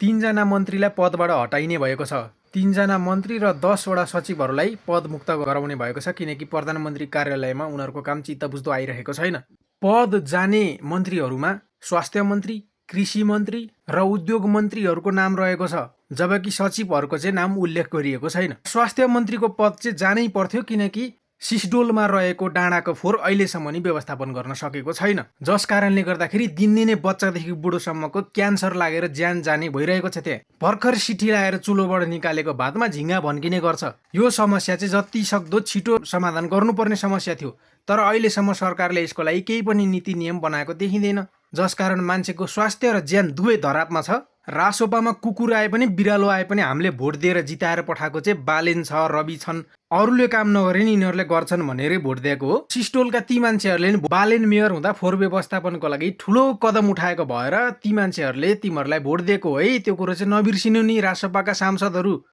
तीनजना मन्त्रीलाई पदबाट हटाइने भएको छ। तीनजना मन्त्री र 10 वटा सचिवहरूलाई पदमुक्त गराउने भएको छ, किनकि प्रधानमन्त्री कार्यालयमा उनीहरूको काम चित्त बुझ्दो आइरहेको छैन। पद जाने मन्त्रीहरूमा स्वास्थ्य मन्त्री, कृषि मन्त्री र उद्योग मन्त्रीहरूको नाम रहेको छ, जबकि सचिवहरूको चाहिँ नाम उल्लेख गरिएको छैन। स्वास्थ्य मन्त्रीको पद चाहिँ जानै पर्थ्यो, किनकि सिस्डोलमा रहेको डाँडाको फोहोर अहिलेसम्म नि व्यवस्थापन गर्न सकेको छैन, जस कारणले गर्दाखेरि दिनदिनै बच्चादेखि बुढोसम्मको क्यान्सर लागेर ज्यान जाने भइरहेको छ। त्यहाँ भर्खर सिठी लगाएर चुलोबाट निकालेको भातमा झिङ्गा भन्किने गर्छ। यो समस्या चाहिँ जति सक्दो छिटो समाधान गर्नुपर्ने समस्या थियो, तर अहिलेसम्म सरकारले यसको लागि केही पनि नीति नियम बनाएको देखिँदैन, जसकारण मान्छेको स्वास्थ्य र ज्यान दुवै धरापमा छ। रासोपामा कुकुर आए पनि बिरालो आए पनि हामीले भोट दिएर जिताएर पठाएको चाहिँ बालेन छ, रवि छन्, अरूले काम नगरे नि यिनीहरूले गर्छन् भनेरै भोट दिएको हो। सिस्टोलका ती मान्छेहरूले नि बालेन मेयर हुँदा फोहोर व्यवस्थापनको लागि ठुलो कदम उठाएको भएर ती मान्छेहरूले तिमीहरूलाई भोट दिएको है, त्यो कुरो चाहिँ नबिर्सिनु नि रासोपाका सांसदहरू।